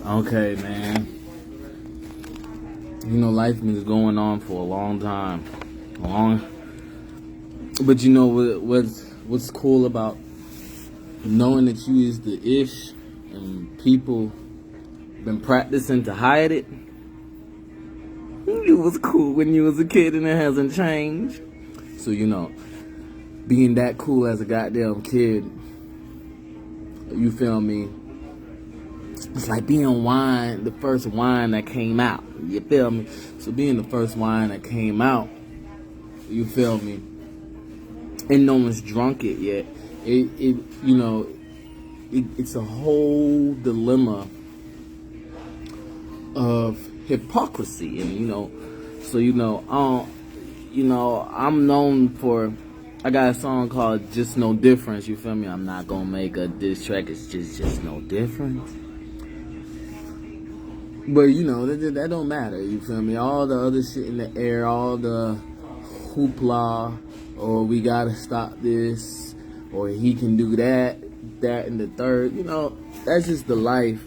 Okay, man. You know, life been going on for a long time. But you know what's cool about knowing that you is the ish and people been practicing to hide it? It was cool when you was a kid and it hasn't changed. So, you know, being that cool as a goddamn kid, you feel me? It's like being wine, the first wine that came out. You feel me? So being the first wine that came out, you feel me? And no one's drunk it yet. It's a whole dilemma of hypocrisy, and I'm known for. I got a song called "Just No Difference." You feel me? I'm not gonna make a diss track. It's just no difference. But you know that don't matter. You feel me? All the other shit in the air, all the hoopla, or we gotta stop this, or he can do that, and the third. You know, that's just the life.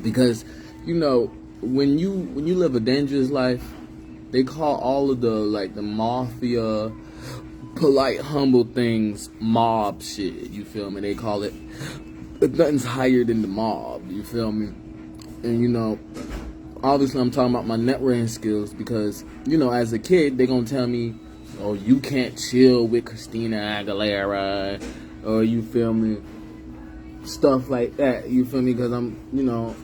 Because you know, when you live a dangerous life, they call all of the mafia, polite, humble things mob shit. You feel me? They call it, but nothing's higher than the mob. You feel me? And you know, obviously I'm talking about my networking skills because, you know, as a kid, they gonna tell me, oh, you can't chill with Christina Aguilera, or you feel me, stuff like that, you feel me, because I'm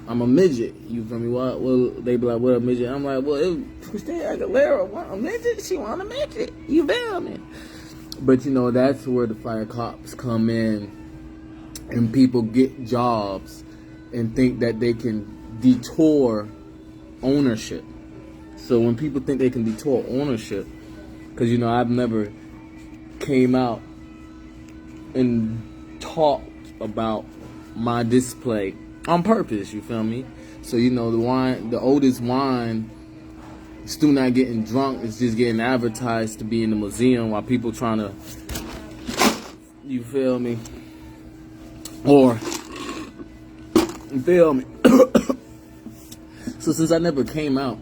a midget, you feel me, well, they be like, what a midget, I'm like, well, if Christina Aguilera want a midget, she want a midget, you feel me? But you know, that's where the fire cops come in, and people get jobs and think that they can detour ownership. So when people think they can detour ownership, because you know, I've never came out and talked about my display on purpose, you feel me? So you know, the oldest wine, still not getting drunk, it's just getting advertised to be in the museum while people trying to, you feel me? Or, you feel me? So since I never came out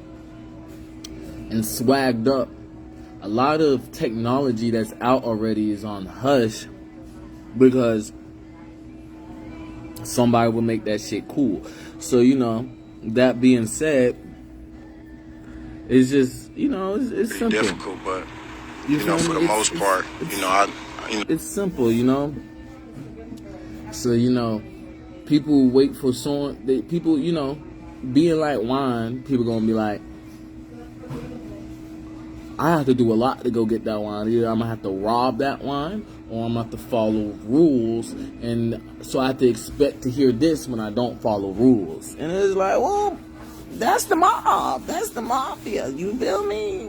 and swagged up, a lot of technology that's out already is on hush because somebody will make that shit cool. So, you know, that being said, it's just, you know, it's simple. Difficult, but you know, for the most part, it's simple, you know. So, you know, people wait for people, you know, being like wine, people gonna be like, I have to do a lot to go get that wine. Either I'm gonna have to rob that wine, or I'm gonna have to follow rules, and so I have to expect to hear this when I don't follow rules. And it's like, well, that's the mob, that's the mafia. You feel me?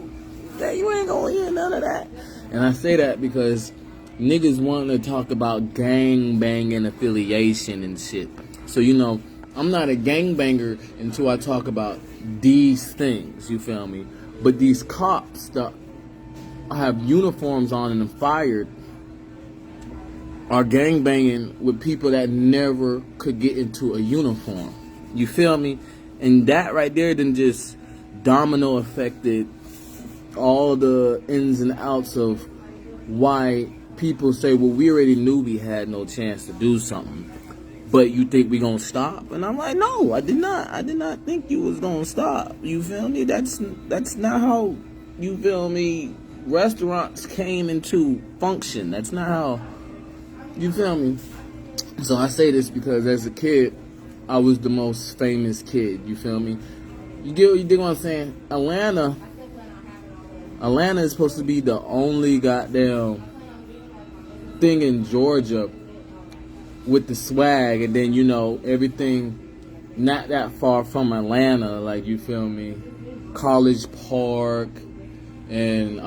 That you ain't gonna hear none of that. And I say that because niggas want to talk about gang banging affiliation and shit. So you know, I'm not a gangbanger until I talk about these things. You feel me? But these cops that have uniforms on and are fired are gangbanging with people that never could get into a uniform. You feel me? And that right there then just domino affected all the ins and outs of why people say, well, we already knew we had no chance to do something, but you think we gonna stop? And I'm like, no, I did not think you was gonna stop. You feel me? That's not how, you feel me, restaurants came into function. That's not how, you feel me? So I say this because as a kid, I was the most famous kid. You feel me? You dig what I'm saying? Atlanta is supposed to be the only goddamn thing in Georgia with the swag, and then, you know, everything not that far from Atlanta, like, you feel me, College Park and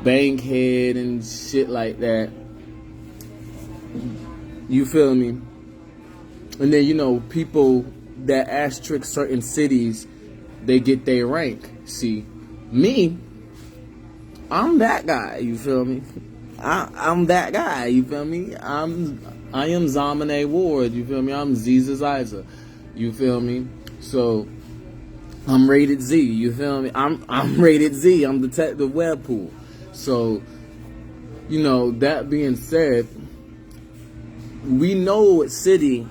Bankhead and shit like that, you feel me? And then, you know, people that asterisk certain cities, they get their rank. See, me, I'm that guy, you feel me? I'm that guy, you feel me? I am Zamane Ward, you feel me? I'm Ziza Ziza, you feel me? So I'm RatedZ, you feel me? I'm RatedZ, I'm Detective Webpoolz. So, you know, that being said, we know what city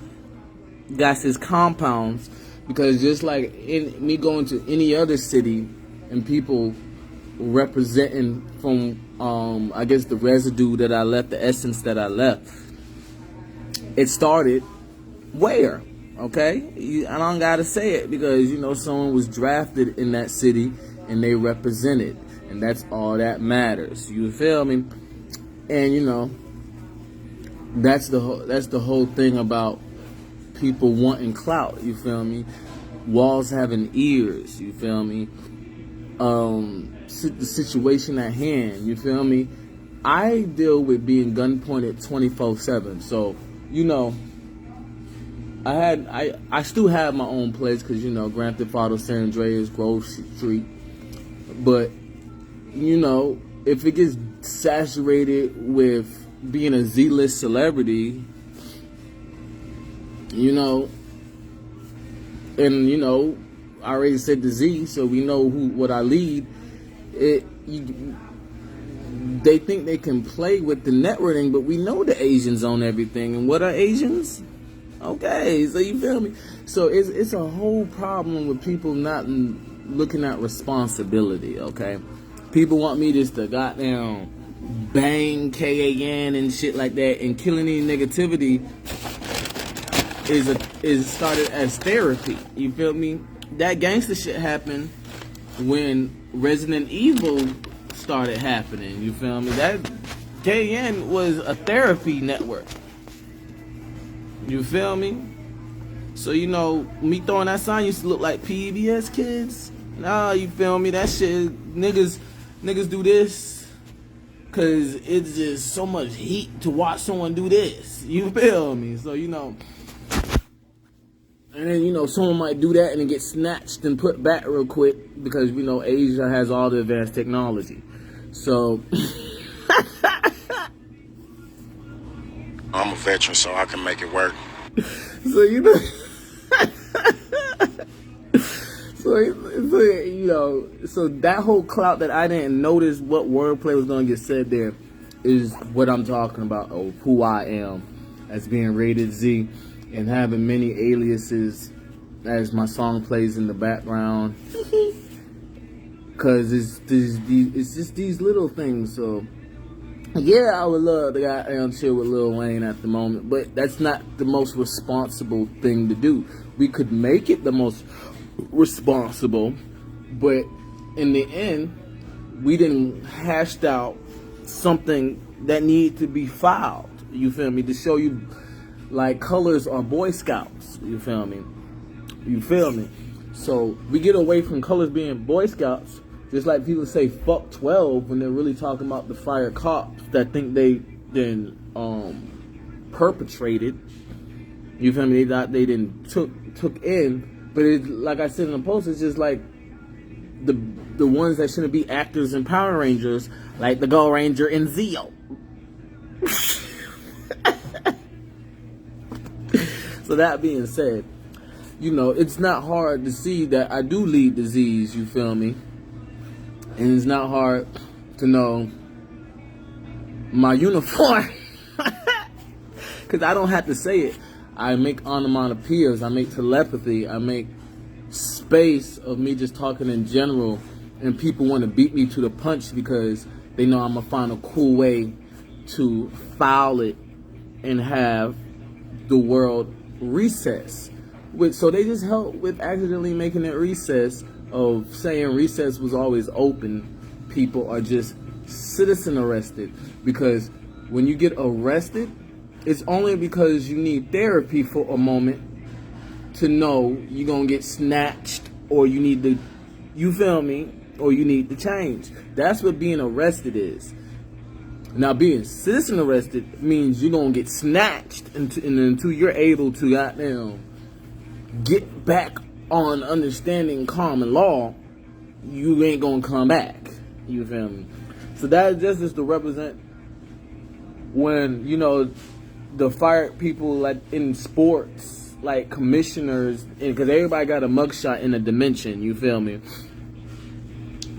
got his compounds, because just like in me going to any other city and people representing from I guess the residue that I left, the essence that I left, it started where? Okay, I don't gotta say it, because you know someone was drafted in that city and they represented, and that's all that matters. You feel me? And you know that's the whole thing about people wanting clout. You feel me? Walls having ears. You feel me? The situation at hand. You feel me? I deal with being gun pointed 24/7. So you know. I still have my own place, because you know Grand Theft Auto San Andreas, Grove Street, but you know if it gets saturated with being a Z-list celebrity, you know, and you know I already said the Z, so we know what I lead. They think they can play with the networking, but we know the Asians own everything, and what are Asians? Okay, so you feel me? So it's a whole problem with people not looking at responsibility, okay? People want me just to goddamn bang KAN and shit like that, and killing any negativity is started as therapy. You feel me? That gangster shit happened when Resident Evil started happening. You feel me? That KAN was a therapy network. You feel me? So, you know, me throwing that sign used to look like PBS kids. Nah, you feel me? That shit, niggas do this because it's just so much heat to watch someone do this. You feel me? So, you know, and then, you know, someone might do that and then get snatched and put back real quick, because, you know, Asia has all the advanced technology. So... I'm a veteran, so I can make it work. So you know, so you know, so that whole clout that I didn't notice what wordplay was gonna get said there is what I'm talking about, of who I am as being RatedZ and having many aliases as my song plays in the background, because it's just these little things. So. Yeah, I would love to goddamn chill with Lil Wayne at the moment, but that's not the most responsible thing to do. We could make it the most responsible, but in the end, we didn't hashed out something that needed to be filed. You feel me? To show you, like, colors are Boy Scouts. You feel me? You feel me? So we get away from colors being Boy Scouts. Just like people say fuck 12 when they're really talking about the fire cops that think they then perpetrated. You feel me? They didn't took in. But it, like I said in the post, it's just like the ones that shouldn't be actors in Power Rangers, like the Gold Ranger and Zeo. So that being said, you know, it's not hard to see that I do lead the Z's, you feel me? And it's not hard to know my uniform, because I don't have to say it. I make onomatopoeias, I make telepathy, I make space of me just talking in general, and people want to beat me to the punch because they know I'm going to find a cool way to foul it and have the world recess. So they just help with accidentally making it recess, of saying recess was always open. People are just citizen arrested, because when you get arrested, it's only because you need therapy for a moment to know you're gonna get snatched, or you need to, you feel me, or you need to change. That's what being arrested is. Now, being citizen arrested means you're gonna get snatched until you're able to goddamn get back on understanding common law. You ain't gonna come back. You feel me? So that just is to represent when, you know, the fired people like in sports, like commissioners, because everybody got a mugshot in a dimension. You feel me?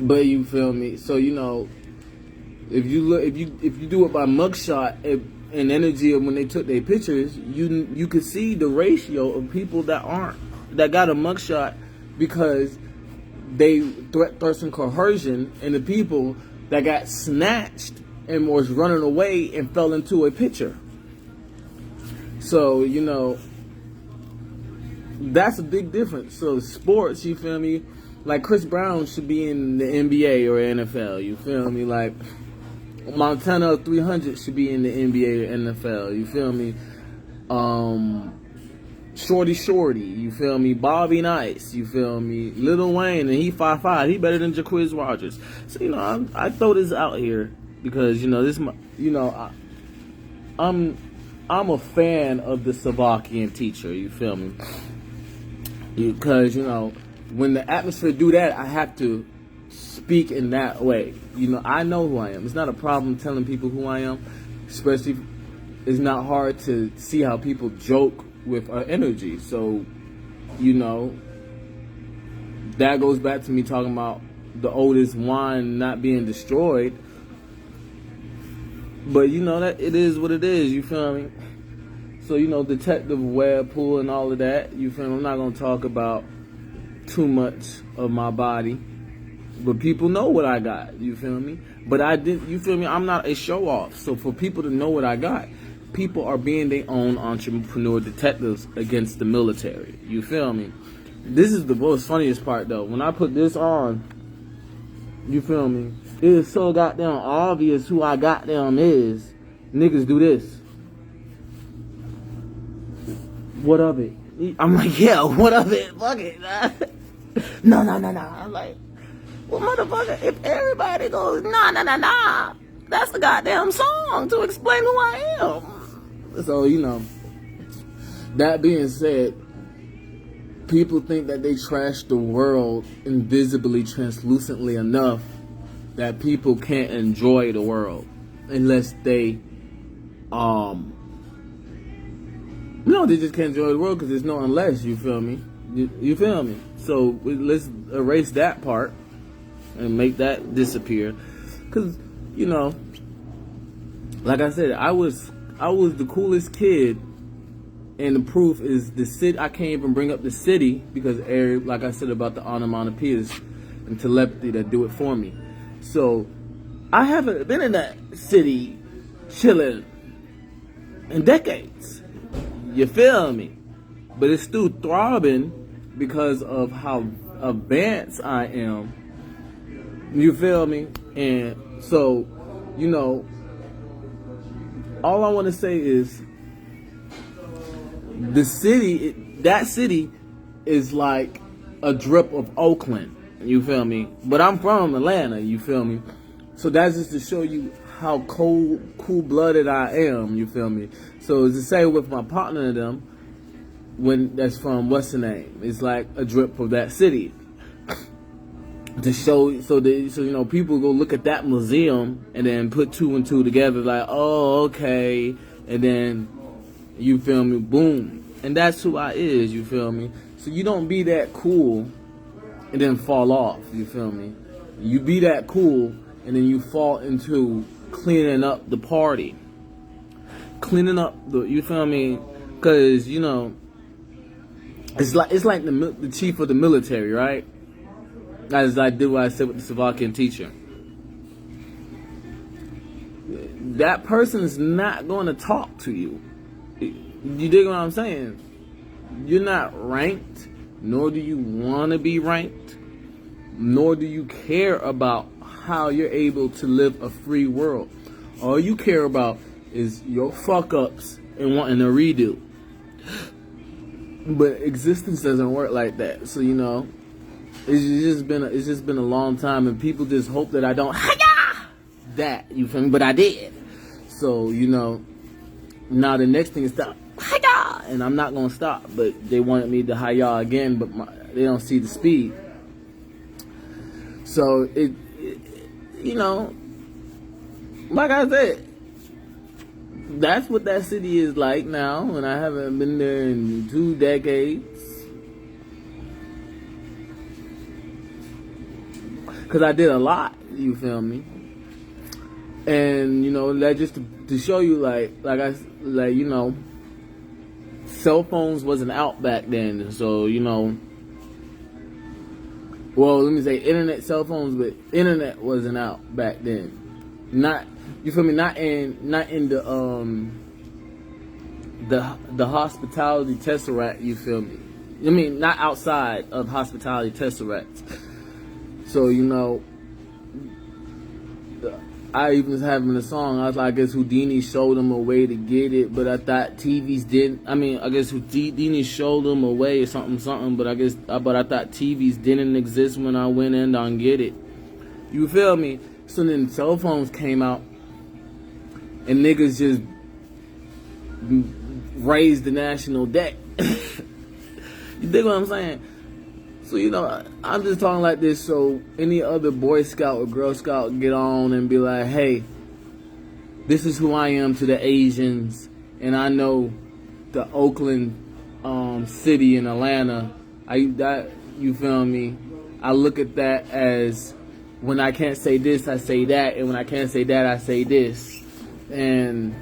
But you feel me? So you know, if you do it by mugshot and energy of when they took their pictures, you could see the ratio of people that got a mugshot because they threat and coercion, and the people that got snatched and was running away and fell into a picture. So, you know, that's a big difference. So sports, you feel me? Like Chris Brown should be in the NBA or NFL, you feel me? Like Montana 300 should be in the NBA or NFL, you feel me? Shorty, you feel me? Bobby Nice, you feel me? Lil Wayne, and he 5'5", he better than Jacquizz Rogers. So, you know, I throw this out here because, you know, I'm a fan of the Slovakian teacher, you feel me? Because, you know, when the atmosphere do that, I have to speak in that way. You know, I know who I am. It's not a problem telling people who I am, especially it's not hard to see how people joke with our energy. So, you know, that goes back to me talking about the oldest wine not being destroyed. But, you know, that it is what it is, you feel me? So, you know, Detective Webpoolz and all of that, you feel me? I'm not going to talk about too much of my body. But people know what I got, you feel me? But you feel me? I'm not a show-off. So for people to know what I got, people are being their own entrepreneur detectives against the military. You feel me? This is the most funniest part, though. When I put this on, you feel me? It is so goddamn obvious who I goddamn is. Niggas do this. What of it? I'm like, yeah, what of it? Fuck it. No. I'm like, well, motherfucker, if everybody goes, nah, that's the goddamn song to explain who I am. So, you know, that being said, people think that they trash the world invisibly, translucently enough that people can't enjoy the world unless they, no, they just can't enjoy the world because there's no unless, you feel me? You feel me? So let's erase that part and make that disappear. Because, you know, like I said, I was the coolest kid, and the proof is the city. I can't even bring up the city because, like I said about the onomatopoeias and telepathy that do it for me. So I haven't been in that city chilling in decades. You feel me? But it's still throbbing because of how advanced I am. You feel me? And so, you know, all I want to say is that city is like a drip of Oakland. You feel me? But I'm from Atlanta. You feel me? So that's just to show you how cool-blooded I am. You feel me? So it's the same with my partner and them. When that's from what's the name? It's like a drip of that city. To show, so you know, people go look at that museum and then put two and two together, like, oh, okay, and then you feel me, boom, and that's who I is. You feel me? So you don't be that cool and then fall off. You feel me? You be that cool and then you fall into cleaning up the party, cleaning up the. You feel me? Because you know, it's like the chief of the military, right? As I did what I said with the Slovakian teacher. That person is not going to talk to you. You dig what I'm saying? You're not ranked, nor do you want to be ranked, nor do you care about how you're able to live a free world. All you care about is your fuck-ups and wanting to redo. But existence doesn't work like that. So, you know, it's just been a long time, and people just hope that I don't that, you feel me? But I did. So, you know, now the next thing is stop, and I'm not gonna stop. But they wanted me to hi-ya again, but they don't see the speed. So it, you know, like I said, that's what that city is like now, and I haven't been there in 2 decades. Cause I did a lot, you feel me? And you know, that just to show you, you know, cell phones wasn't out back then, so you know. Well, let me say internet, cell phones, but internet wasn't out back then. Not, you feel me? Not in the hospitality tesseract. You feel me? I mean, not outside of hospitality tesseract. So you know, I even was having a song. I was like, I guess Houdini showed them a way to get it, but I thought TVs didn't. I mean, I guess Houdini showed them a way or something. But I thought TVs didn't exist when I went in on get it. You feel me? So then cell phones came out, and niggas just raised the national debt. You dig what I'm saying? So, you know, I'm just talking like this so any other Boy Scout or Girl Scout get on and be like, hey, this is who I am to the Asians, and I know the Oakland city in Atlanta. You feel me? I look at that as when I can't say this, I say that, and when I can't say that, I say this. And,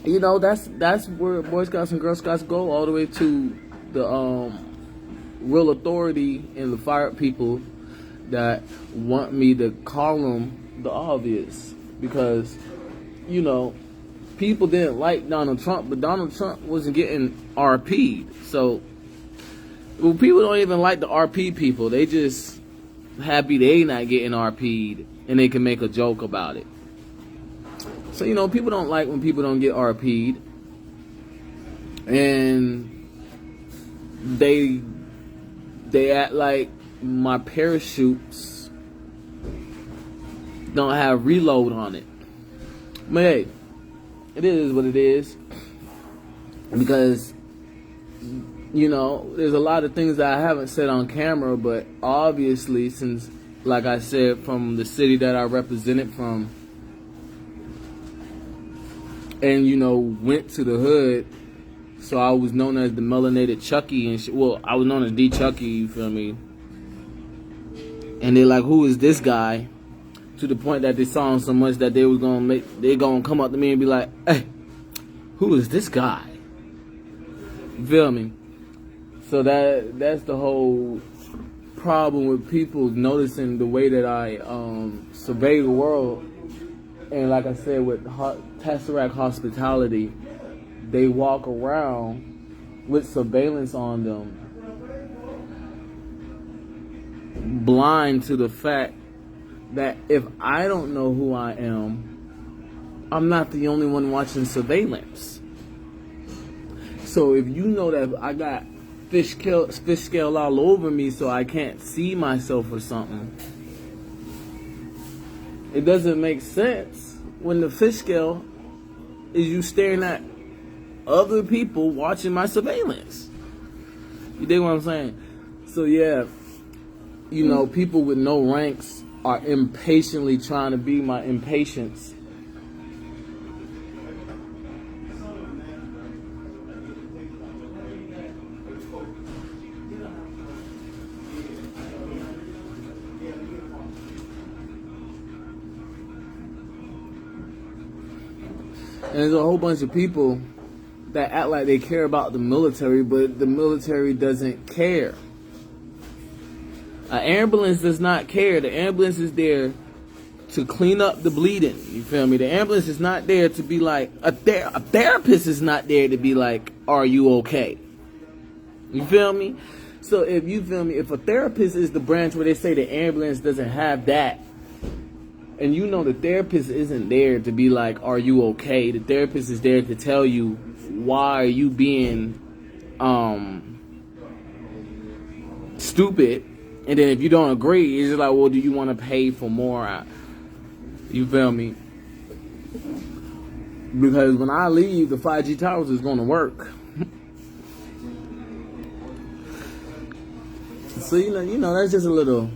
you know, that's where Boy Scouts and Girl Scouts go, all the way to the real authority and the fired people that want me to call them the obvious, because you know people didn't like Donald Trump, but Donald Trump wasn't getting RP'd. So people don't even like the RP people. They just happy they not getting RP'd and they can make a joke about it. So you know people don't like when people don't get RP'd, and they act like my parachutes don't have reload on it. But hey, it is what it is. Because, you know, there's a lot of things that I haven't said on camera, but obviously, since, like I said, from the city that I represented from, and, you know, went to the hood, so I was known as the melanated Chucky and shit. Well, I was known as D Chucky, you feel me? And they're like, who is this guy? To the point that they saw him so much that they gonna come up to me and be like, hey, who is this guy? You feel me? So that's the whole problem with people noticing the way that I survey the world. And like I said, with Tesseract Hospitality, they walk around with surveillance on them, blind to the fact that if I don't know who I am, I'm not the only one watching surveillance. So if you know that I got fish scale all over me so I can't see myself or something, it doesn't make sense when the fish scale is you staring at other people watching my surveillance. You dig what I'm saying? So yeah, you know, people with no ranks are impatiently trying to be my impatience. And there's a whole bunch of people that act like they care about the military, but the military doesn't care. An ambulance does not care. The ambulance is there to clean up the bleeding. You feel me? The ambulance is not there to be like, a therapist is not there to be like, are you okay? You feel me? So if you feel me, if a therapist is the branch where they say the ambulance doesn't have that, and you know the therapist isn't there to be like, are you okay? The therapist is there to tell you, why are you being stupid? And then if you don't agree, it's just like, well, do you want to pay for more? You feel me? Because when I leave, the 5G towers is going to work. So, you know, that's just a little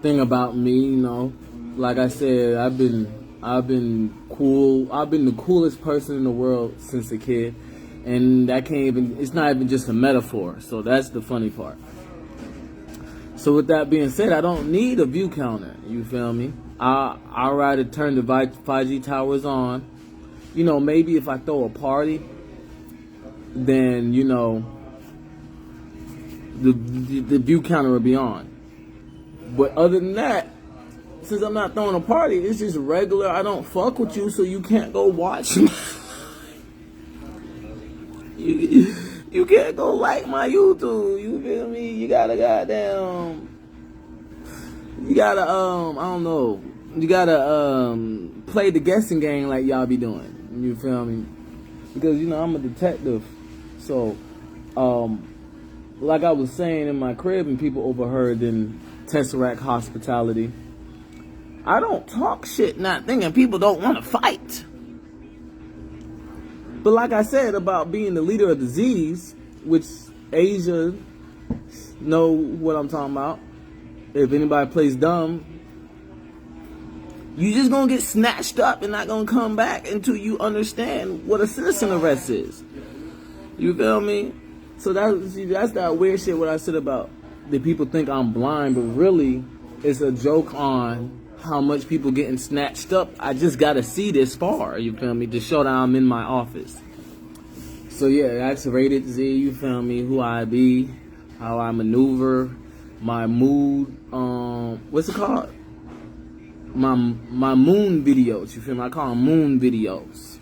thing about me, you know. Like I said, I've been I've been cool. I've been the coolest person in the world since a kid. And that can't even, it's not even just a metaphor. So that's the funny part. So with that being said, I don't need a view counter. You feel me? I'd rather turn the 5G towers on. You know, maybe if I throw a party, then, you know, the view counter will be on. But other than that, since I'm not throwing a party, it's just regular. I don't fuck with you, so you can't go watch me. You can't go like my YouTube. You feel me? You gotta goddamn. You gotta I don't know. You gotta play the guessing game like y'all be doing. You feel me? Because you know I'm a detective. So like I was saying in my crib and people overheard in Tesseract Hospitality, I don't talk shit not thinking people don't want to fight. But like I said about being the leader of the Z's, which Asia know what I'm talking about. If anybody plays dumb, you just gonna get snatched up and not gonna come back until you understand what a citizen arrest is. You feel me? So that's that weird shit what I said about that people think I'm blind, but really it's a joke on how much people getting snatched up. I just gotta see this far, you feel me, to show that I'm in my office. So yeah, that's RatedZ, you feel me, who I be, how I maneuver, my mood, what's it called? My moon videos, you feel me? I call them moon videos.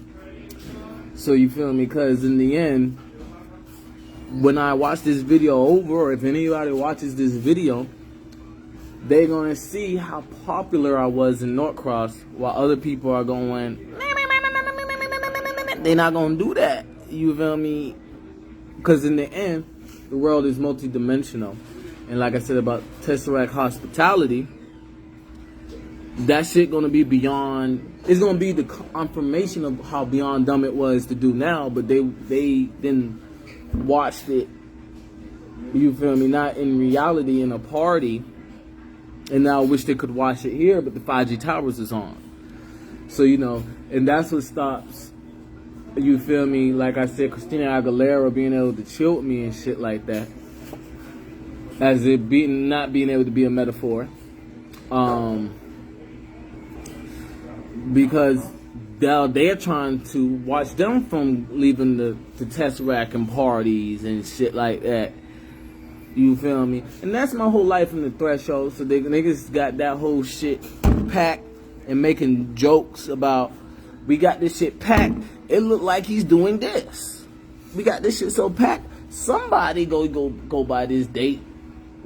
So you feel me, cause in the end, when I watch this video over, or if anybody watches this video, they're gonna see how popular I was in Norcross, while other people are going, they're not gonna do that. You feel me? Because in the end, the world is multidimensional, and like I said about Tesseract Hospitality, that shit gonna be beyond. It's gonna be the confirmation of how beyond dumb it was to do now, but they then watched it. You feel me? Not in reality in a party. And now I wish they could watch it here, but the 5G towers is on. So, you know, and that's what stops, you feel me, like I said, Christina Aguilera being able to chill with me and shit like that. As it not being able to be a metaphor. Because they're trying to watch them from leaving the Tesseract and parties and shit like that. You feel me? And that's my whole life in the threshold. So niggas got that whole shit packed and making jokes about, we got this shit packed. It looked like he's doing this. We got this shit so packed. Somebody go by this date.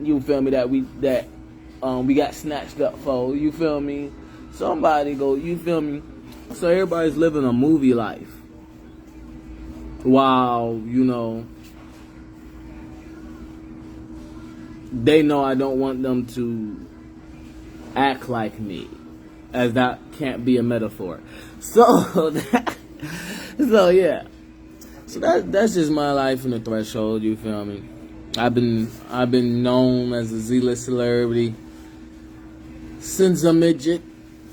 You feel me? That we got snatched up for. You feel me? Somebody go. You feel me? So everybody's living a movie life. While, you know, they know I don't want them to act like me, as that can't be a metaphor. So, yeah. So that's just my life in the threshold. You feel me? I've been known as a Z-list celebrity since a midget,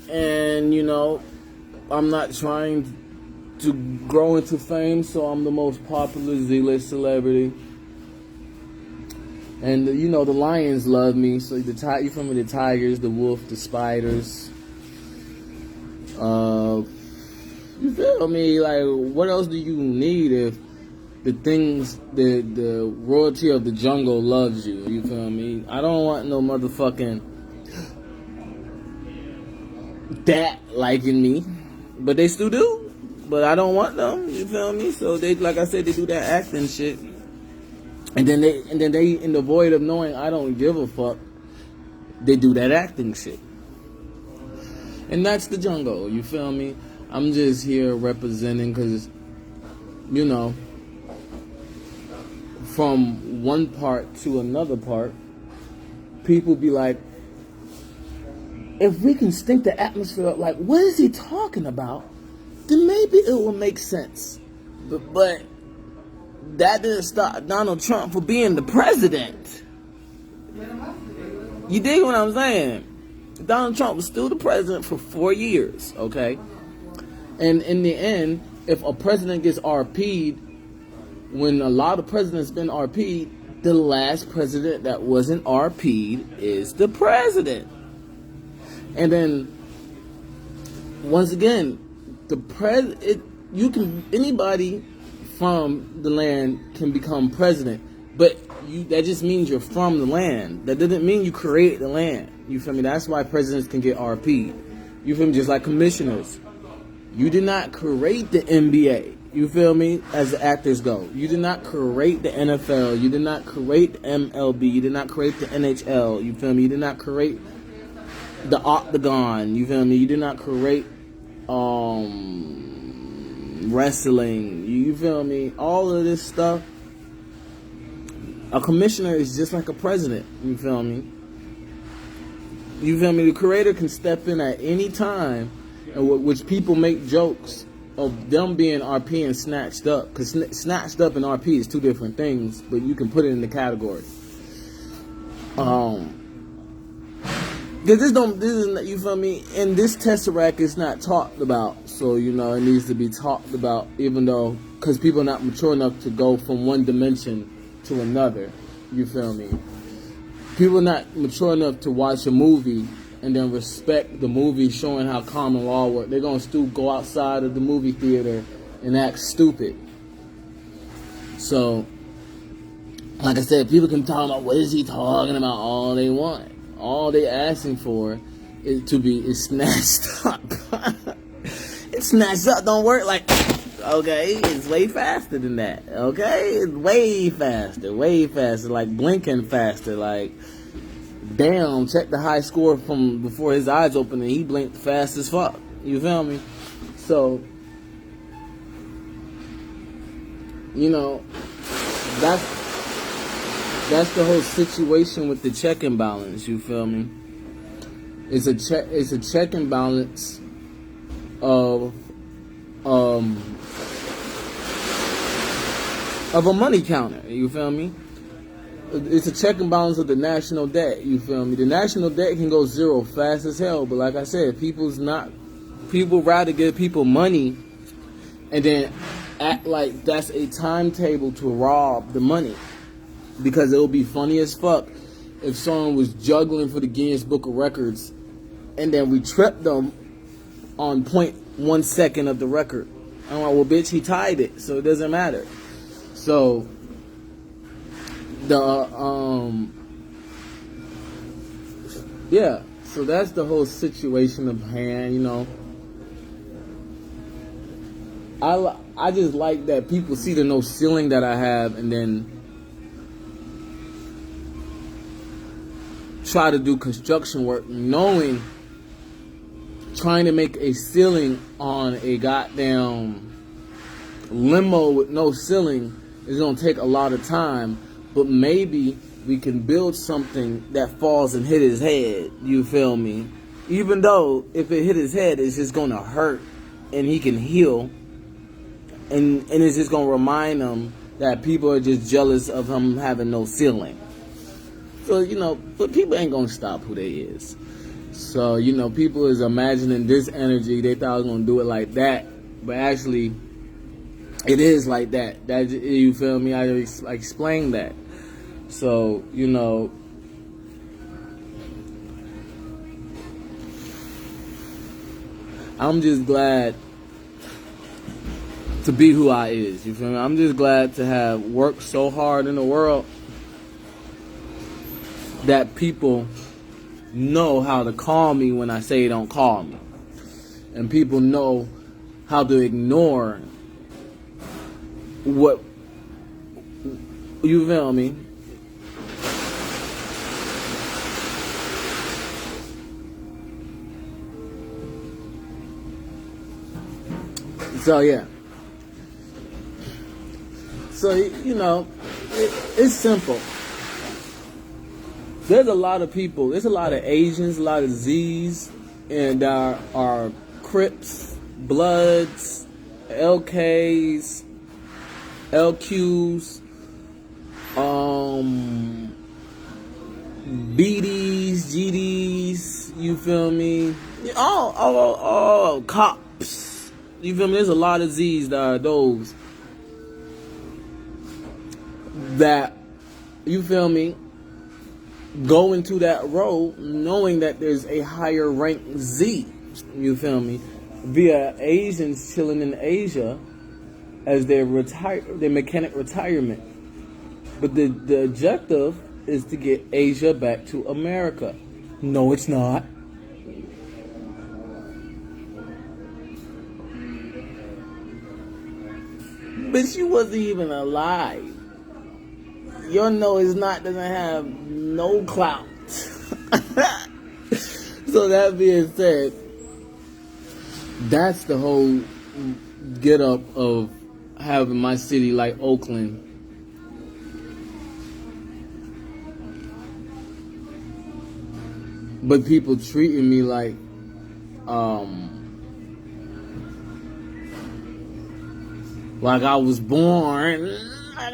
and you know, I'm not trying to grow into fame, so I'm the most popular Z-list celebrity. And you know, the lions love me. So you feel me? The tigers, the wolf, the spiders. You feel me? Like, what else do you need if the things, the royalty of the jungle loves you? You feel me? I don't want no motherfucking that liking me, but they still do. But I don't want them. You feel me? So they, like I said, they do that acting shit. And then they, in the void of knowing I don't give a fuck, they do that acting shit. And that's the jungle, you feel me? I'm just here representing, because, you know, from one part to another part, people be like, if we can stink the atmosphere up, like, what is he talking about? Then maybe it will make sense. But that didn't stop Donald Trump from being the president. You dig what I'm saying? Donald Trump was still the president for 4 years, okay? And in the end, if a president gets RP'd, when a lot of presidents been RP'd, the last president that wasn't RP'd is the president. And then, once again, anybody from the land can become president, but that just means you're from the land. That doesn't mean you create the land. You feel me? That's why presidents can get RP'd. You feel me? Just like commissioners. You did not create the NBA. You feel me? As the actors go. You did not create the NFL. You did not create the MLB. You did not create the NHL. You feel me? You did not create the Octagon. You feel me? You did not create wrestling. You feel me? All of this stuff. A commissioner is just like a president. You feel me? You feel me? The creator can step in at any time, and which people make jokes of them being RP and snatched up, because snatched up and RP is two different things, but you can put it in the category. Because you feel me? And this Tesseract is not talked about, so it needs to be talked about, even though, because people are not mature enough to go from one dimension to another. You feel me? People are not mature enough to watch a movie and then respect the movie showing how common law works. They're going to still go outside of the movie theater and act stupid. So, like I said, people can talk about what is he talking about all they want. All they asking for is snatched up. It's snatched up don't work like, okay, it's way faster than that, okay? It's way faster, like blinking faster, like, damn, check the high score from before his eyes opened and he blinked fast as fuck. You feel me? So, that's the whole situation with the check and balance. You feel me? It's a check and balance of a money counter. You feel me? It's a check and balance of the national debt. You feel me? The national debt can go zero fast as hell, but like I said, people rather give people money and then act like that's a timetable to rob the money. Because it'll be funny as fuck if someone was juggling for the Guinness Book of Records and then we tripped them on 0.1 second of the record. I'm like, well, bitch, he tied it, so it doesn't matter. So, so that's the whole situation of hand, I just like that people see the no ceiling that I have and then try to do construction work trying to make a ceiling on a goddamn limo with no ceiling is going to take a lot of time, but maybe we can build something that falls and hit his head. You feel me? Even though if it hit his head, it's just going to hurt and he can heal, and it's just going to remind him that people are just jealous of him having no ceiling. So, but people ain't going to stop who they is. So, people is imagining this energy. They thought I was going to do it like that. But actually, it is like that. You feel me? I explained that. So, I'm just glad to be who I is. You feel me? I'm just glad to have worked so hard in the world that people know how to call me when I say don't call me. And people know how to ignore what, you feel me? So, yeah. So, it's simple. There's a lot of people, there's a lot of Asians, a lot of Z's, and are Crips, Bloods, LKs, LQs, BDs, GDs, you you feel me? Cops. You feel me? There's a lot of Z's that are those that, you feel me, go into that role knowing that there's a higher rank Z, you feel me, via Asians chilling in Asia as their mechanic retirement. But the objective is to get Asia back to America. No, it's not. Bitch, you wasn't even alive. Your no is not doesn't have no clout. So that being said, that's the whole get up of having my city like Oakland. But people treating me like I was born, like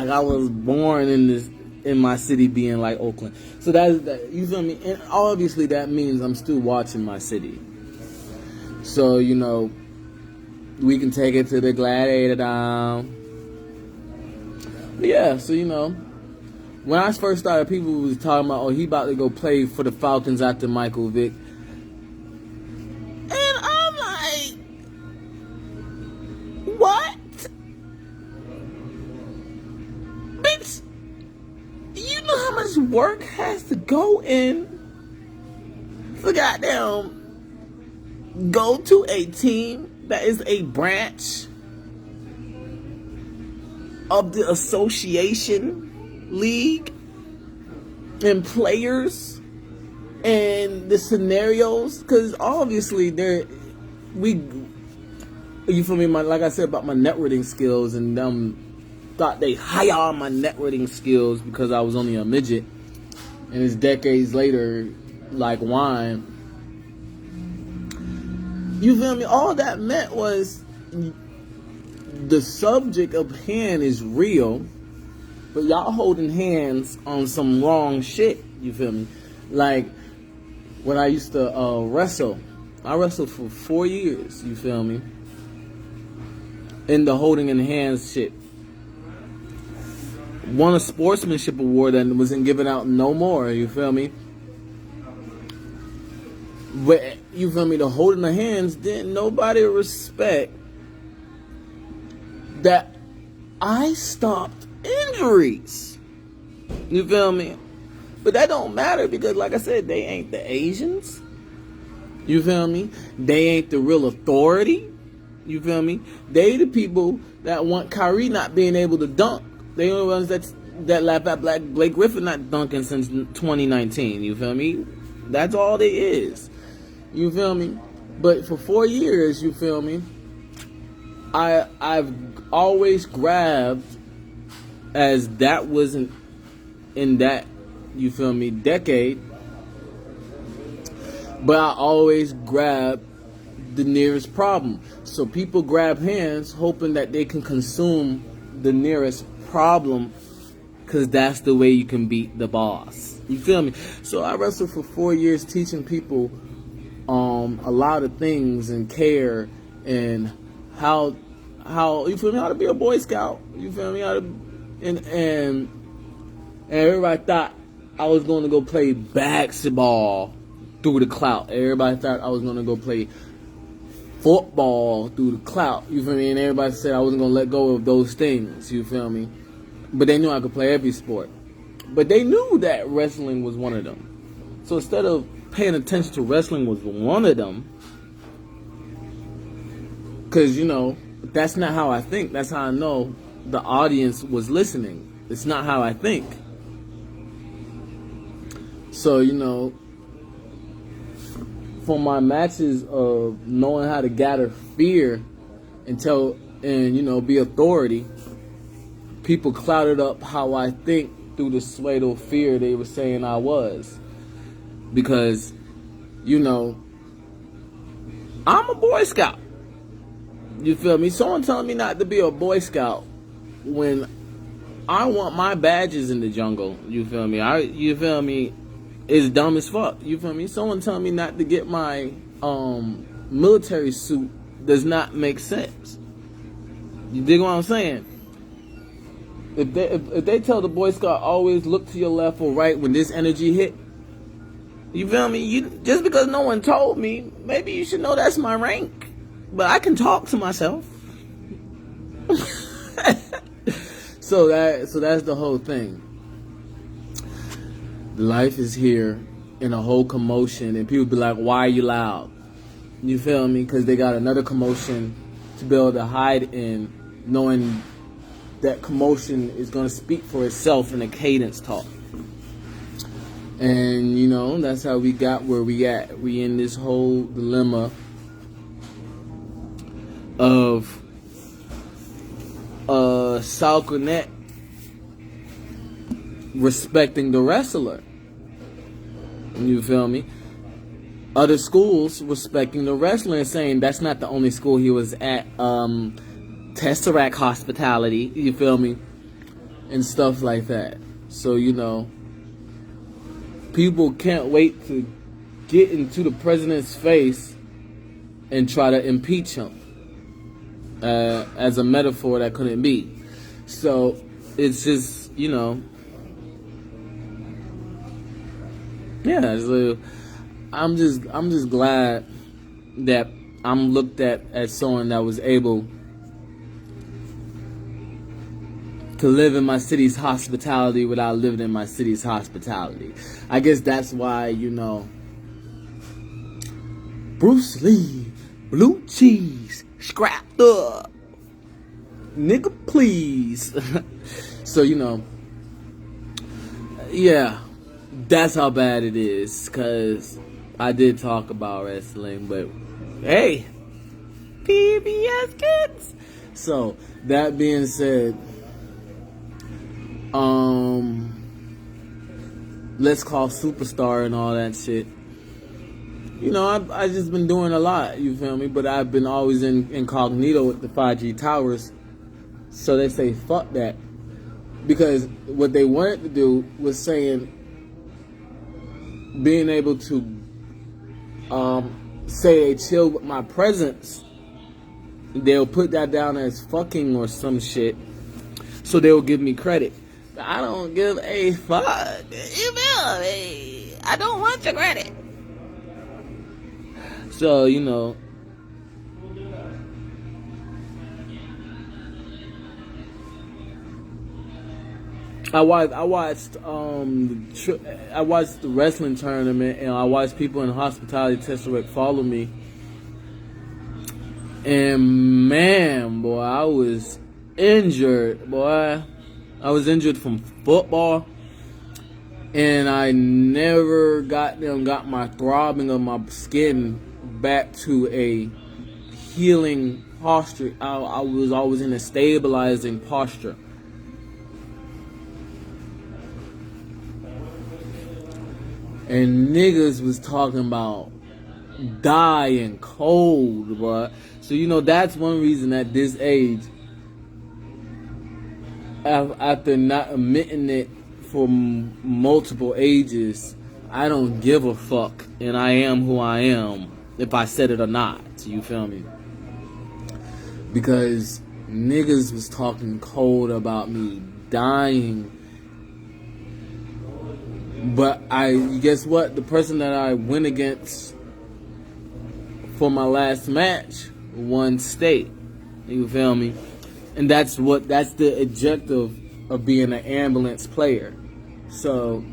I was born in my city being like Oakland. So that, you feel me? And obviously that means I'm still watching my city. So, you know, we can take it to the Gladiator Dome. But yeah, so, you know, when I first started, people was talking about, oh, he about to go play for the Falcons after Michael Vick. And I'm like, what? Bitch, you know how much work has to go in for goddamn go to a team that is a branch of the association league, and players and the scenarios, because obviously you feel me, like I said about my networking skills, and thought they hire on my networking skills because I was only a midget, and it's decades later like wine. You feel me? All that meant was the subject of hand is real, but y'all holding hands on some wrong shit, you feel me? Like, when I used to wrestle, I wrestled for 4 years, you feel me? In the holding in hands shit. Won a sportsmanship award that wasn't given out no more, you feel me? But, you feel me, the holding the hands, didn't nobody respect that I stopped injuries. You feel me? But that don't matter because, like I said, they ain't the Asians. You feel me? They ain't the real authority. You feel me? They the people that want Kyrie not being able to dunk. They the ones that laugh at Blake Griffin not dunking since 2019. You feel me? That's all they is. You feel me? But for 4 years, you feel me, I've always grabbed, as that wasn't in that, you feel me, decade, but I always grab the nearest problem. So people grab hands hoping that they can consume the nearest problem because that's the way you can beat the boss. You feel me? So I wrestled for 4 years teaching people a lot of things and care and how you feel me, how to be a Boy Scout. You feel me? How to, and everybody thought I was going to go play basketball through the clout. Everybody thought I was going to go play football through the clout. You feel me? And everybody said I wasn't going to let go of those things. You feel me? But they knew I could play every sport. But they knew that wrestling was one of them. So instead of paying attention to wrestling was one of them, because, you know, that's not how I think. That's how I know the audience was listening. It's not how I think. So, you know, for my matches of knowing how to gather fear and you know, be authority, people clouded up how I think through the pseudo fear they were saying I was. Because, you know, I'm a Boy Scout. You feel me? Someone telling me not to be a Boy Scout when I want my badges in the jungle. You feel me? You feel me? is dumb as fuck. You feel me? Someone telling me not to get my military suit does not make sense. You dig what I'm saying? If they tell the Boy Scout always look to your left or right when this energy hit, you feel me? Just because no one told me, maybe you should know that's my rank. But I can talk to myself. So that's the whole thing. Life is here in a whole commotion, and people be like, "Why are you loud?" You feel me? Because they got another commotion to be able to hide in, knowing that commotion is going to speak for itself in a cadence talk. And, you know, that's how we got where we at. We in this whole dilemma of Sal Cornette respecting the wrestler. You feel me? Other schools respecting the wrestler and saying that's not the only school he was at. Tesseract hospitality, you feel me? And stuff like that. So, you know, people can't wait to get into the president's face and try to impeach him. As a metaphor that couldn't be. So, it's just, you know, yeah, so I'm just glad that I'm looked at as someone that was able to live in my city's hospitality without living in my city's hospitality. I guess that's why, you know, Bruce Lee, blue cheese, scrapped up, nigga please. So, you know, yeah, that's how bad it is, because I did talk about wrestling, but hey, PBS kids. So, that being said, let's call Superstar and all that shit. You know, I just been doing a lot, you feel me? But I've been always in incognito with the 5G towers. So they say, fuck that. Because what they wanted to do was saying, being able to say they chill with my presence, they'll put that down as fucking or some shit. So they'll give me credit. I don't give a fuck. You feel me? I don't want your credit. So, you know, I watched the wrestling tournament, and I watched people in hospitality Tesseract follow me. And man, boy, I was injured, boy. I was injured from football, and I never got my throbbing of my skin back to a healing posture. I was always in a stabilizing posture. And niggas was talking about dying cold, bro. So, you know, that's one reason at this age, after not admitting it for multiple ages, I don't give a fuck, and I am who I am, if I said it or not. You feel me? Because niggas was talking cold about me dying. But guess what? The person that I went against for my last match won state. You feel me? And that's the objective of being an ambulance player. So,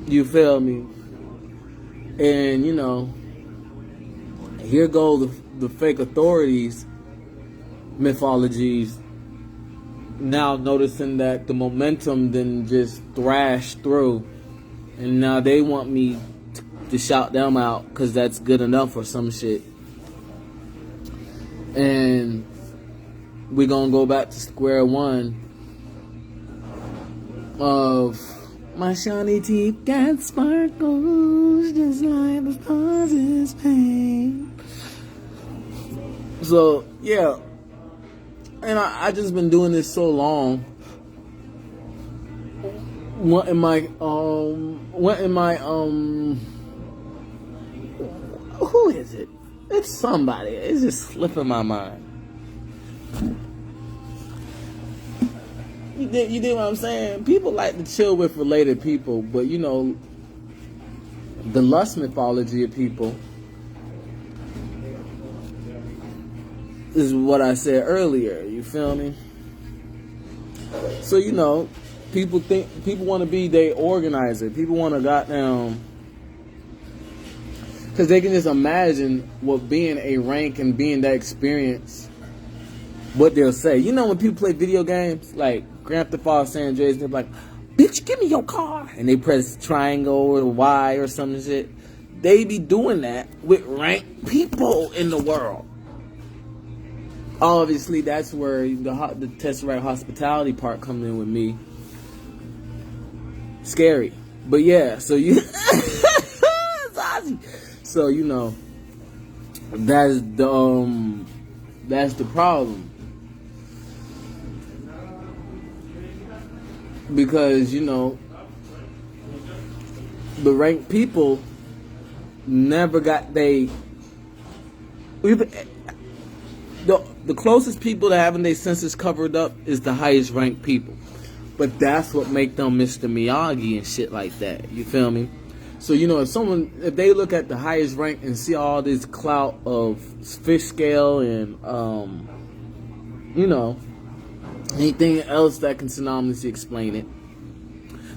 you feel me? And, you know, here go the fake authorities mythologies now noticing that the momentum didn't just thrash through, and now they want me to shout them out because that's good enough or some shit. And we're gonna go back to square one of my shiny teeth got sparkles just like the stars in Spain. So yeah, and I just been doing this so long who is it? It's somebody. It's just slipping my mind. You did what I'm saying? People like to chill with related people, but you know, the lust mythology of people is what I said earlier. You feel me? So you know, people want to be their organizer. People want to goddamn, because they can just imagine what being a rank and being that experience, what they'll say. You know, when people play video games like Grand Theft Auto San Andreas, they're like, "Bitch, give me your car," and they press triangle or Y or some shit. They be doing that with ranked people in the world. Obviously, that's where the Tesseract hospitality part comes in with me. Scary, but yeah. So you, so you know, that's the problem. Because, you know, the ranked people never got the closest people to having their senses covered up is the highest ranked people. But that's what make them Mr. Miyagi and shit like that. You feel me? So, you know, if they look at the highest rank and see all this clout of fish scale and, you know, anything else that can synonymously explain it,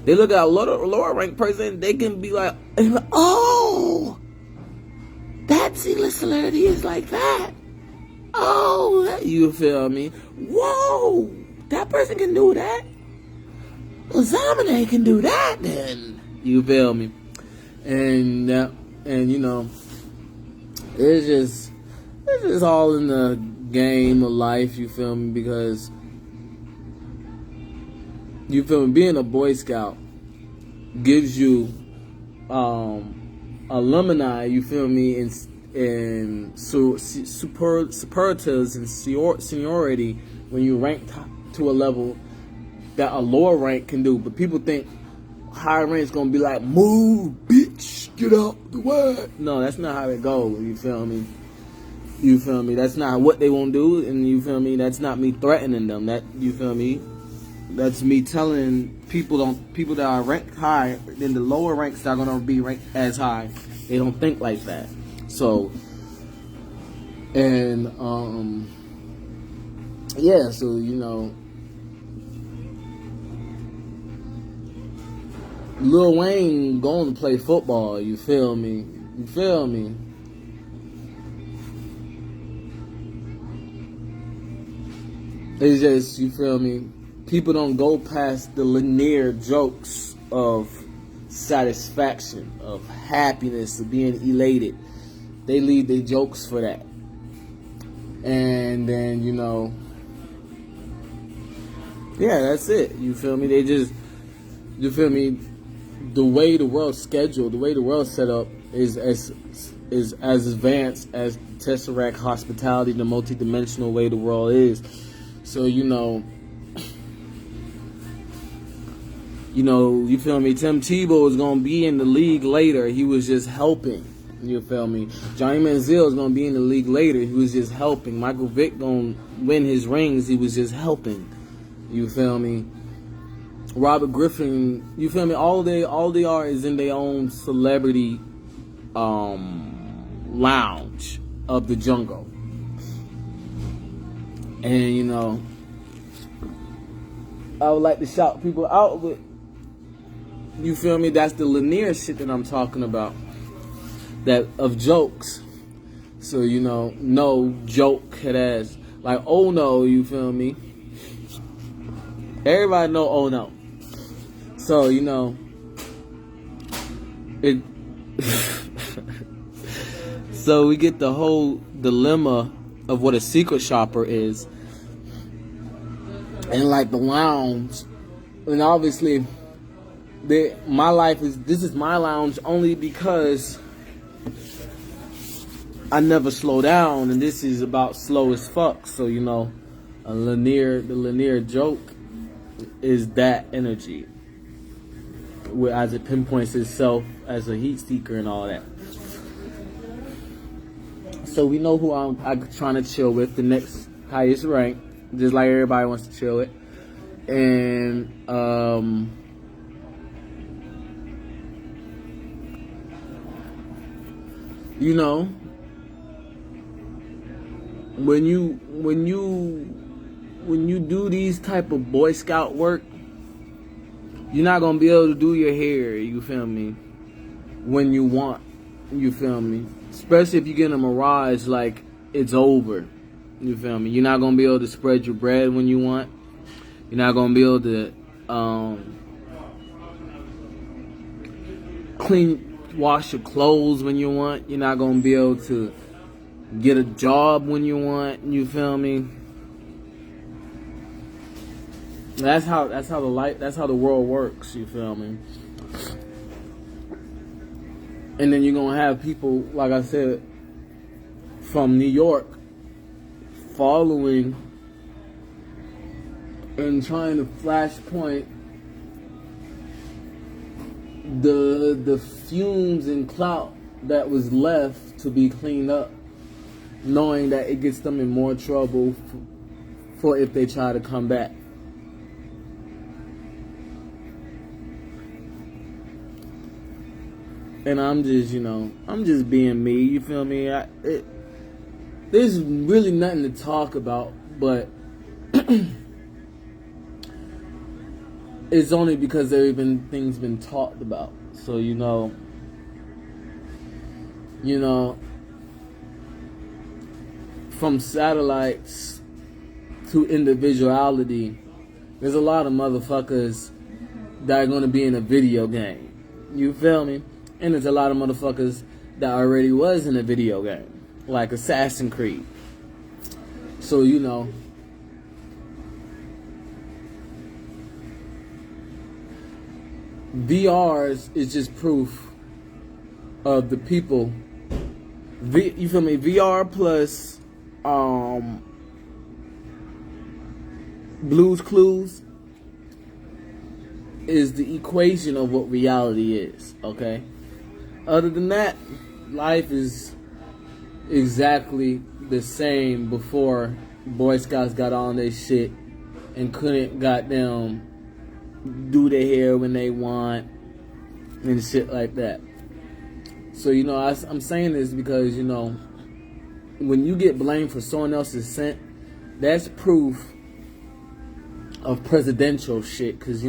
they look at a lower ranked person, they can be like, oh, that singular celebrity is like that. Oh, you feel me? Whoa, that person can do that. Well, Zamine can do that then. You feel me? And you know, it's just all in the game of life. You feel me? Because you feel me, being a Boy Scout gives you alumni. You feel me? In superlatives and seniority when you rank to a level that a lower rank can do. But people think higher rank is gonna be like, move, bitch, get out the way. No, that's not how it goes. You feel me? You feel me? That's not what they won't do, and you feel me? That's not me threatening them. That, you feel me? That's me telling people that are ranked high, then the lower ranks are gonna be ranked as high. They don't think like that. So, and yeah, so you know, Lil Wayne going to play football. You feel me? You feel me? It's just, you feel me? People don't go past the linear jokes of satisfaction, of happiness, of being elated. They leave their jokes for that. And then, you know, yeah, that's it. You feel me? They just, you feel me? The way the world's scheduled, the way the world's set up is as advanced as Tesseract hospitality, the multi-dimensional way the world is. So, you you feel me? Tim Tebow is going to be in the league later. He was just helping. You feel me? Johnny Manziel is going to be in the league later. He was just helping. Michael Vick going to win his rings. He was just helping. You feel me? Robert Griffin, you feel me? All they are is in their own celebrity lounge of the jungle. And, you know, I would like to shout people out with, you feel me? That's the linear shit that I'm talking about. That of jokes. So, you know, no joke head ass. Like, oh no, you feel me? Everybody know oh no. So, you know, it. So we get the whole dilemma of what a secret shopper is. And like the lounge. And obviously, this is my lounge only because I never slow down, and this is about slow as fuck. So, you know, the linear joke is that energy. as it pinpoints itself as a heat seeker and all that. So we know who I'm trying to chill with, the next highest rank, just like everybody wants to chill with. And you know, when you do these type of Boy Scout work, you're not gonna be able to do your hair, you feel me, when you want, you feel me? Especially if you get a mirage like it's over, you feel me? You're not gonna be able to spread your bread when you want. You're not gonna be able to wash your clothes when you want. You're not gonna be able to get a job when you want, you feel me? That's how the world works, you feel me? And then you're gonna have people, like I said, from New York following and trying to flashpoint the fumes and clout that was left to be cleaned up, knowing that it gets them in more trouble for if they try to come back. And I'm just, I'm just being me, you feel me? There's really nothing to talk about, but it's only because things been talked about. So, from satellites to individuality, there's a lot of motherfuckers that are going to be in a video game. You feel me? And there's a lot of motherfuckers that already was in a video game, like Assassin's Creed. So, VRs is just proof of the people. You feel me? VR plus Blue's Clues is the equation of what reality is, okay? Other than that, life is exactly the same before Boy Scouts got on their shit and couldn't goddamn do their hair when they want and shit like that. So, I'm saying this because, when you get blamed for someone else's scent, that's proof of presidential shit. Because,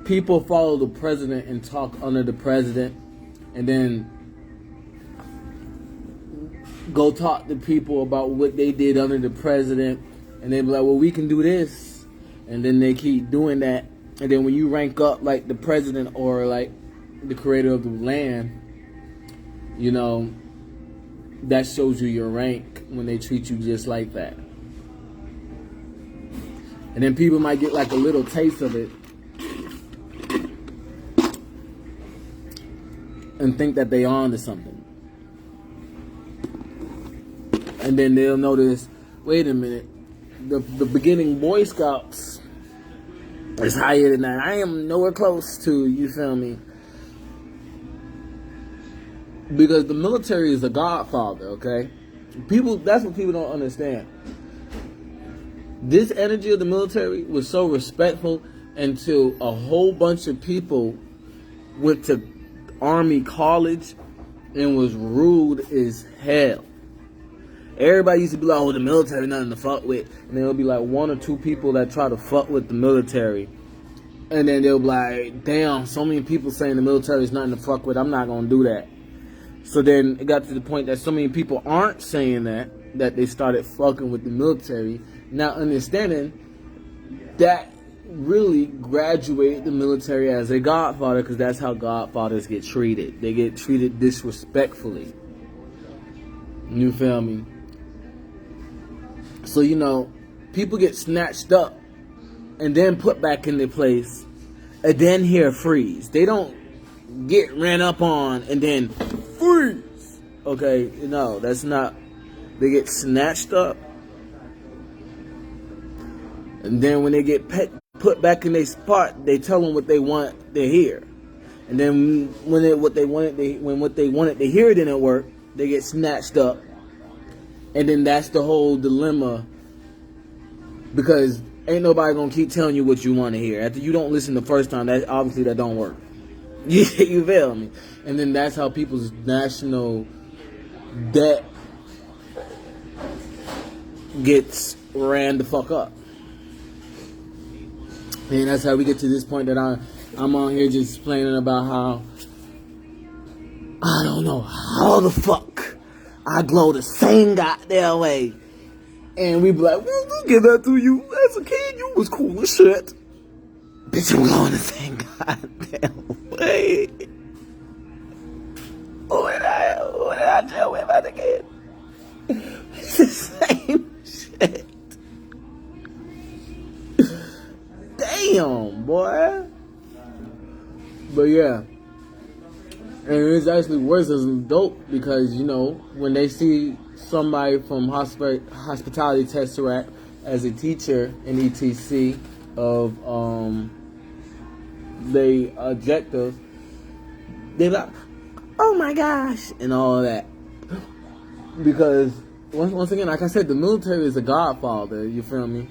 people follow the president and talk under the president, and then go talk to people about what they did under the president, and they be like, well, we can do this. And then they keep doing that. And then when you rank up like the president or like the creator of the land, that shows you your rank when they treat you just like that. And then people might get like a little taste of it and think that they on to something. And then they'll notice, wait a minute, the beginning Boy Scouts is higher than that. I am nowhere close to, you feel me? Because the military is a godfather, okay? That's what people don't understand. This energy of the military was so respectful until a whole bunch of people went to Army college and was rude as hell. Everybody used to be like, oh, the military nothing to fuck with. And there'll be like one or two people that try to fuck with the military. And then they'll be like, damn, so many people saying the military is nothing to fuck with. I'm not going to do that. So then it got to the point that so many people aren't saying that they started fucking with the military. Now understanding that really graduated the military as a godfather, because that's how godfathers get treated. They get treated disrespectfully. You feel me? So, people get snatched up and then put back in their place and then here freeze. They don't get ran up on and then freeze. Okay, no, that's not. They get snatched up, and then when they get put put back in their spot, they tell them what they want to hear. And then when what they wanted to hear didn't work, they get snatched up. And then that's the whole dilemma, because ain't nobody gonna keep telling you what you want to hear. After you don't listen the first time, that obviously that don't work. You feel me? And then that's how people's national debt gets ran the fuck up. And that's how we get to this point that I'm on here just explaining about how I don't know how the fuck I glow the same goddamn way. And we be like, well, we'll give that to you. As a kid, you was cool as shit. Bitch, I'm glowing the same goddamn way. What did I tell you about the kid? It's the same shit. Damn, boy. But yeah. And it's actually worse as an adult because, you know, when they see somebody from Hospitality Tesseract as a teacher in ETC of the objective, they're like, oh my gosh, and all of that. Because, once again, like I said, the military is a godfather, you feel me?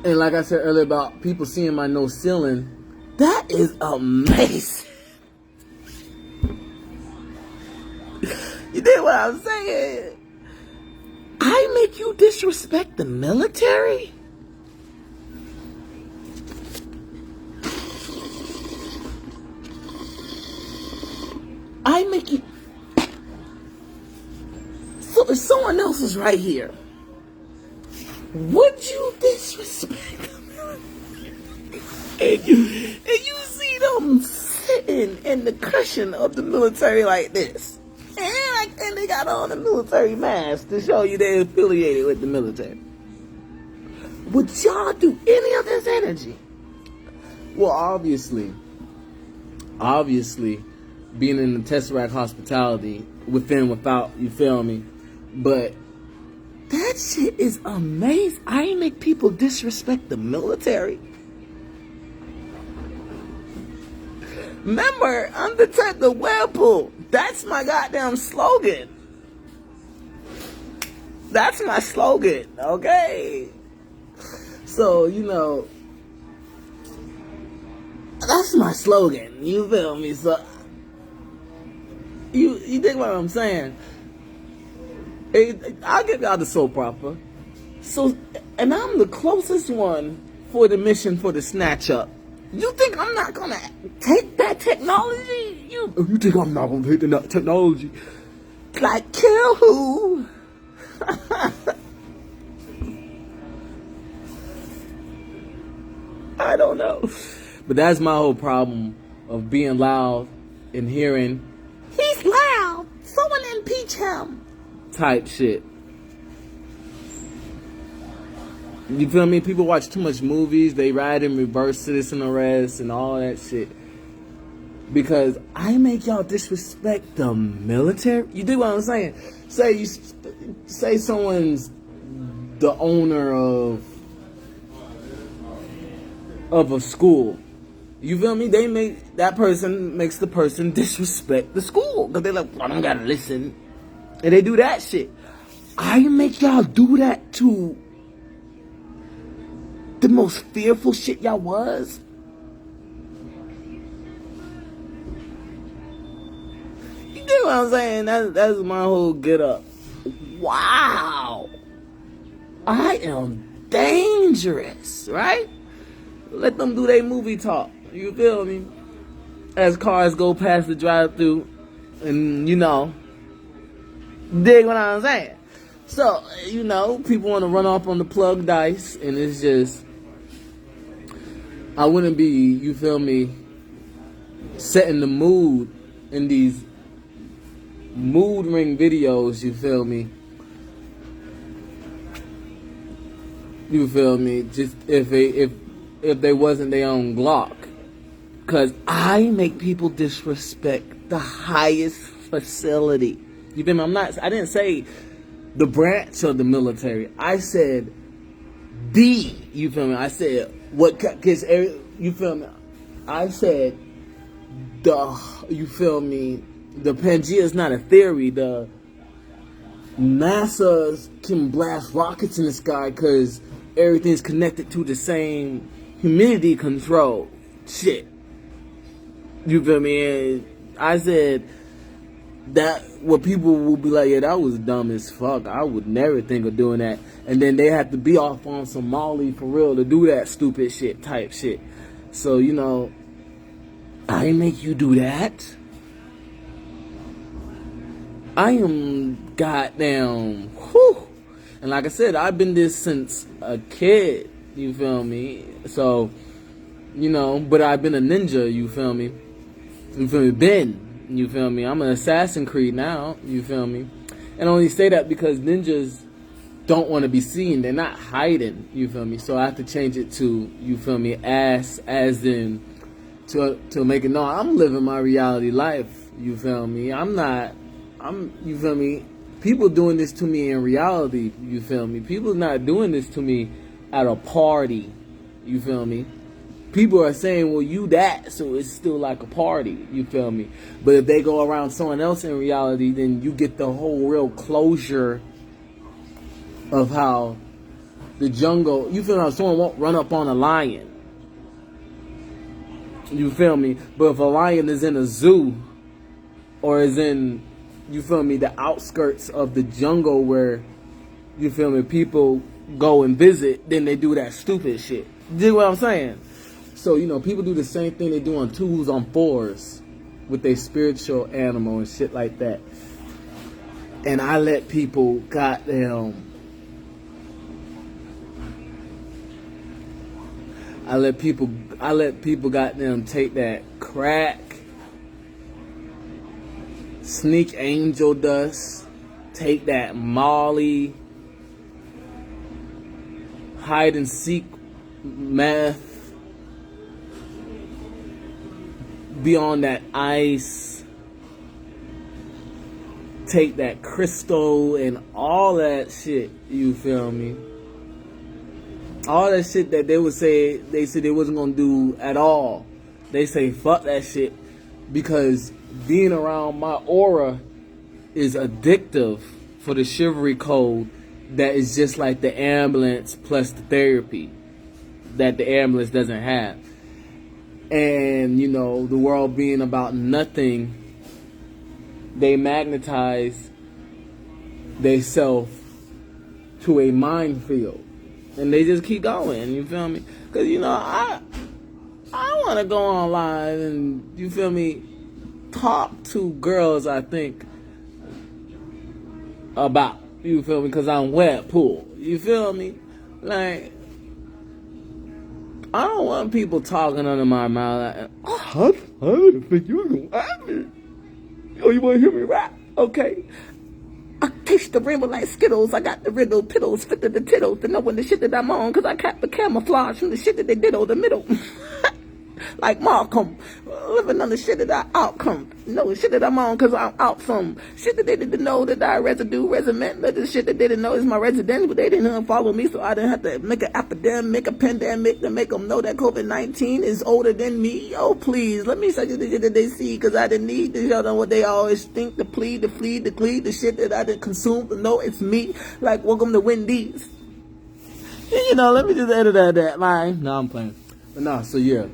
And like I said earlier about people seeing my no ceiling, that is amazing. You did what I'm saying? I make you disrespect the military? I make you... So if someone else is right here, would you disrespect them? And you see them sitting in the cushion of the military like this. And they got on a military mask to show you they're affiliated with the military. Would y'all do any of this energy? Well, obviously, being in the Tesseract hospitality, without, you feel me? But that shit is amazing. I ain't make people disrespect the military. Remember, undertake the Webpoolz. That's my goddamn slogan. That's my slogan, okay? So, you know, that's my slogan. You feel me? So, you think what I'm saying? I'll give y'all the soap opera. So, and I'm the closest one for the mission for the snatch up. You think I'm not gonna take that technology? You think I'm not gonna take the technology? Like, kill who? I don't know. But that's my whole problem of being loud and hearing, he's loud, someone impeach him, type shit. You feel me? People watch too much movies. They ride in reverse, citizen arrest, and all that shit. Because I make y'all disrespect the military. You do what I'm saying? Say someone's the owner of a school. You feel me? That person makes the person disrespect the school because they're like, I don't gotta listen, and they do that shit. I make y'all do that to the most fearful shit y'all was. You get what I'm saying? That's my whole get up. Wow. I am dangerous, right? Let them do their movie talk. You feel me? As cars go past the drive-thru, and you know, dig what I'm saying? So, you know, people want to run off on the plug dice, and it's just, I wouldn't be, you feel me, setting the mood in these mood ring videos, you feel me? You feel me? Just if they wasn't their own Glock. Cause I make people disrespect the highest facility. You feel me? I didn't say the branch of the military. I said you feel me? I said, cause you feel me? I said, you feel me? The Pangea is not a theory. The NASA can blast rockets in the sky because everything's connected to the same humidity control shit. You feel me? And I said that what people will be like, yeah, that was dumb as fuck. I would never think of doing that. And then they have to be off on some Molly for real to do that stupid shit type shit. So, you know, I ain't make you do that. I am goddamn, whew. And like I said, I've been this since a kid, you feel me? So, you know, but I've been a ninja, you feel me? You feel me? You feel me? I'm an Assassin Creed now, you feel me? And I only say that because ninjas don't want to be seen. They're not hiding, you feel me? So I have to change it to, you feel me, as in, to make it known I'm living my reality life, you feel me? You feel me? People doing this to me in reality, you feel me? People not doing this to me at a party, you feel me? People are saying, well, you that, so it's still like a party, you feel me? But if they go around someone else in reality, then you get the whole real closure of how the jungle, you feel me? How someone won't run up on a lion, you feel me? But if a lion is in a zoo, or is in, you feel me, the outskirts of the jungle where, you feel me, people go and visit, then they do that stupid shit. You know what I'm saying? So, you know, people do the same thing they do on 2s, on 4s with their spiritual animal and shit like that. And I let people goddamn, I let people goddamn take that crack, sneak angel dust, take that Molly, hide and seek meth, be on that ice, take that crystal and all that shit, you feel me? All that shit that they said they wasn't gonna do at all. They say fuck that shit because being around my aura is addictive for the chivalry code that is just like the ambulance plus the therapy that the ambulance doesn't have. And, you know, the world being about nothing, they magnetize themselves to a minefield. And they just keep going, you feel me? Because, you know, I want to go online and, you feel me, talk to girls I think about, you feel me? Because I'm Webpoolz, you feel me? Like, I don't want people talking under my mouth like, oh, I didn't think you were going to ask me. Oh, you want to hear me rap? Okay. I taste the rainbow like Skittles. I got the riddle piddles, fit to the tittles, to know when the shit that I'm on, because I kept the camouflage from the shit that they did over the middle. Like Malcolm, living on the shit that I outcome. No shit that I'm on because I'm out from. Shit that they didn't know that I resiment. But the shit that they didn't know is my residence, but they didn't follow me, so I didn't have to make an epidemic, a pandemic to make them know that COVID-19 is older than me. Oh, please, let me show you the shit that they see, because I didn't need to show them what they always think, to plead, to flee, to cleave, the shit that I didn't consume, to know it's me. Like, welcome to Wendy's. You know, let me just edit that line. No, I'm playing. But no, so yeah.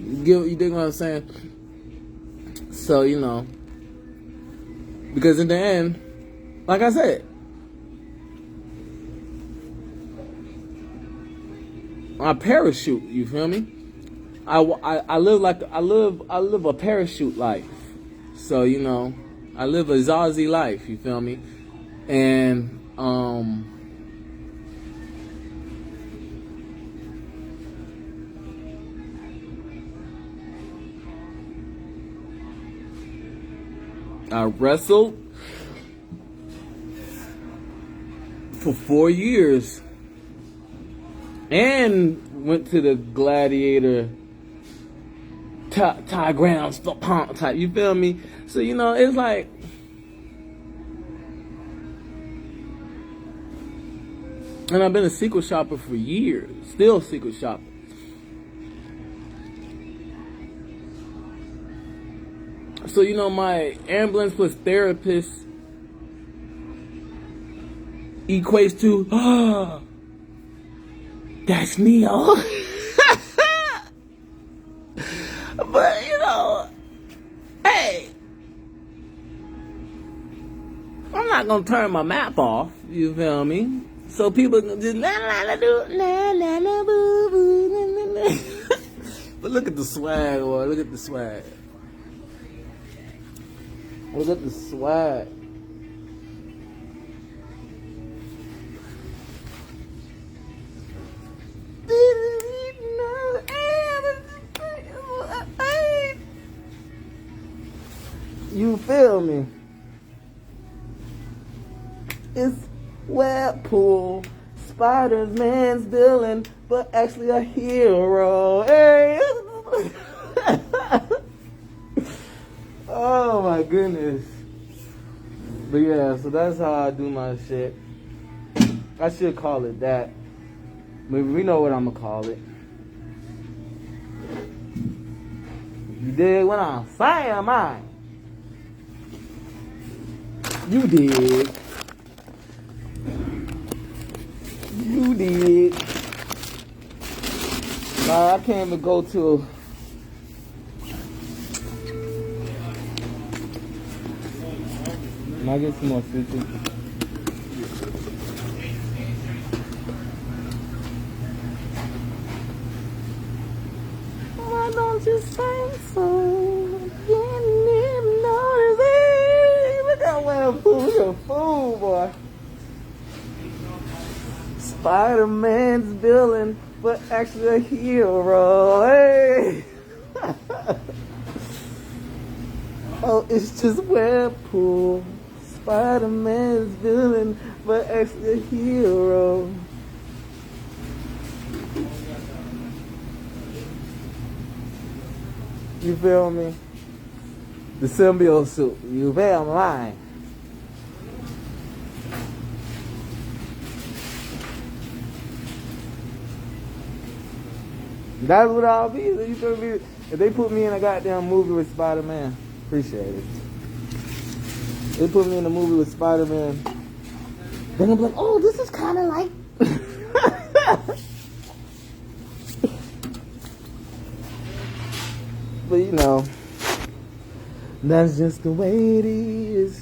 You dig what I'm saying? So, you know, because in the end, like I said, I parachute, you feel me? I live a parachute life. So, you know, I live a Zazie life, you feel me? And I wrestled for 4 years and went to the gladiator Ty Grounds for pump type, you feel me? So, you know, it's like, And I've been a secret shopper for years. Still secret shopper. So, you know, my ambulance plus therapist equates to, that's Neo. But, you know, hey, I'm not going to turn my map off. You feel me? So people can just la la la do la la la boo boo la la la. But look at the swag, boy. Look at the swag. Look at the swag. You feel me? It's Webpoolz, Spider-Man's villain, but actually a hero. Hey. Oh my goodness. But yeah, so that's how I do my shit. I should call it that. Maybe we know what I'm gonna call it. You dig what I'm saying, man? You did. You did. Nah, I can't even go to. Can I get some more stitches? Why don't you say so? Didn't even notice it. Look at Webpoolz. You're a fool, boy. Spider-Man's villain, but actually a hero. Hey. Oh, it's just Webpoolz. Spider-Man's villain, but actually a hero. You feel me? The symbiote suit. You feel me? That's what I'll be. You feel me? If they put me in a goddamn movie with Spider-Man, appreciate it. They put me in a movie with Spider-Man, then I'm like, oh, this is kind of like. But you know, that's just the way it is.